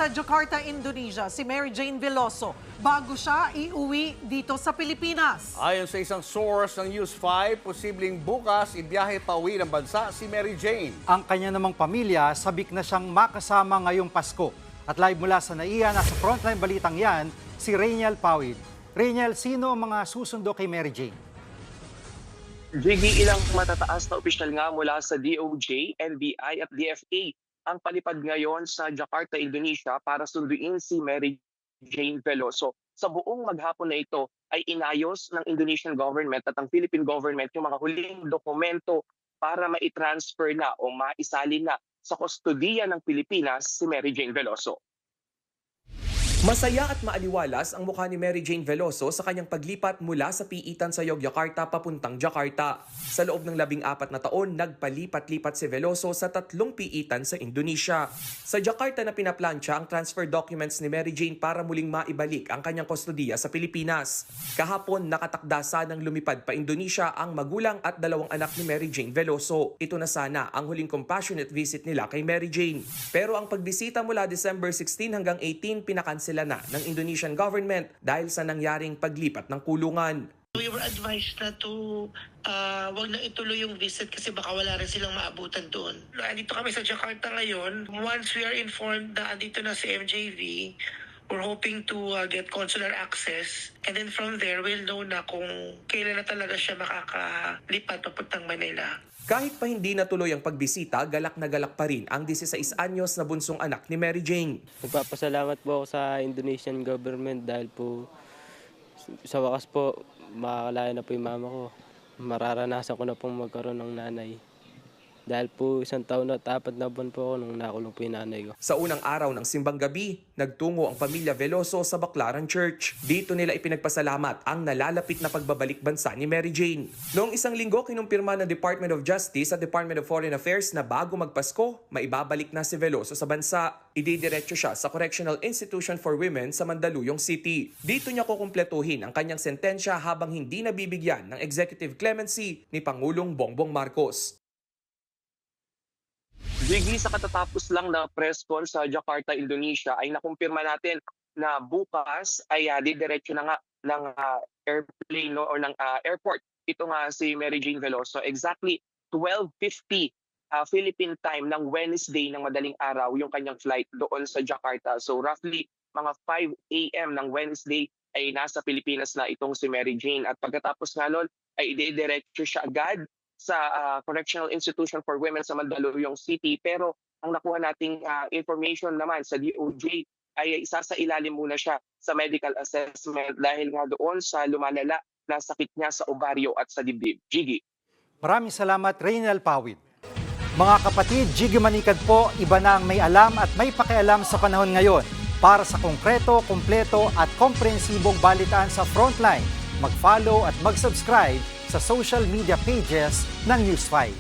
sa Jakarta, Indonesia si Mary Jane Veloso bago siya iuwi dito sa Pilipinas. Ayon sa isang source ng News 5, posibleng bukas ibiyahe pa uwi ng bansa si Mary Jane. Ang kanya namang pamilya, sabik na siyang makasama ngayong Pasko. At live mula sa NAIA, nasa frontline balitang yan, si Rainiel Pawid. Rainiel, sino ang mga susundo kay Mary Jane? Jiggy, ilang matataas na opisyal nga mula sa DOJ, NBI at DFA ang palipad ngayon sa Jakarta, Indonesia para sunduin si Mary Jane Veloso. Sa buong maghapon na ito ay inayos ng Indonesian government at ang Philippine government yung mga huling dokumento para maitransfer na o maisalin na sa kustodiya ng Pilipinas si Mary Jane Veloso. Masaya at maaliwalas ang mukha ni Mary Jane Veloso sa kanyang paglipat mula sa piitan sa Yogyakarta papuntang Jakarta. Sa loob ng 14 na taon, nagpalipat-lipat si Veloso sa 3 piitan sa Indonesia. Sa Jakarta na pinaplansya ang transfer documents ni Mary Jane para muling maibalik ang kanyang kustodiya sa Pilipinas. Kahapon, nakatakda sanang lumipad pa Indonesia ang magulang at 2 anak ni Mary Jane Veloso. Ito na sana ang huling compassionate visit nila kay Mary Jane. Pero ang pagbisita mula December 16 hanggang 18 pinakansela na ng Indonesian government dahil sa nangyaring paglipat ng kulungan. We were advised na to wag na ituloy yung visit kasi baka wala rin silang maabutan doon. Andito kami sa Jakarta ngayon. Once we are informed na andito na si MJV, we're hoping to get consular access. And then from there, we'll know na kung kailan na talaga siya makakalipat papuntang Manila. Kahit pa hindi natuloy ang pagbisita, galak na galak pa rin ang 16 anyos na bunsong anak ni Mary Jane. Nagpapasalamat po ako sa Indonesian government dahil po sa wakas po makakalaya na po yung mama ko. Mararanasan ko na pong magkaroon ng nanay. Dahil po 1 taon at 4 na buwan po ako nung nakulong po yung nanay ko. Sa unang araw ng simbang gabi, nagtungo ang pamilya Veloso sa Baclaran Church. Dito nila ipinagpasalamat ang nalalapit na pagbabalik bansa ni Mary Jane. Noong 1 linggo, kinumpirma ng Department of Justice at Department of Foreign Affairs na bago magpasko, maibabalik na si Veloso sa bansa. Ididiretso siya sa Correctional Institution for Women sa Mandaluyong City. Dito niya kukumpletuhin ang kanyang sentensya habang hindi nabibigyan ng executive clemency ni Pangulong Bongbong Marcos. Jiggy, sa katatapos lang na press con sa Jakarta, Indonesia ay nakumpirma natin na bukas ay didiretso na nga ng airplane o ng airport. Ito nga si Mary Jane Veloso. Exactly 12:50 Philippine time ng Wednesday ng madaling araw yung kanyang flight doon sa Jakarta. So roughly mga 5 a.m. ng Wednesday ay nasa Pilipinas na itong si Mary Jane. At pagkatapos nga nun ay didiretso siya agad sa Correctional Institution for Women sa Mandaluyong City. Pero ang nakuha nating information naman sa DOJ ay isa sa ilalim muna siya sa medical assessment dahil nga doon sa lumalala na sakit niya sa ovaryo at sa dibdib. Jiggy. Maraming salamat, Rainiel Pawid. Mga kapatid, Jiggy Manikad po, iba na ang may alam at may pakialam sa panahon ngayon. Para sa konkreto, kumpleto at komprehensibong balitaan sa Frontline, mag-follow at mag-subscribe sa social media pages ng News 5.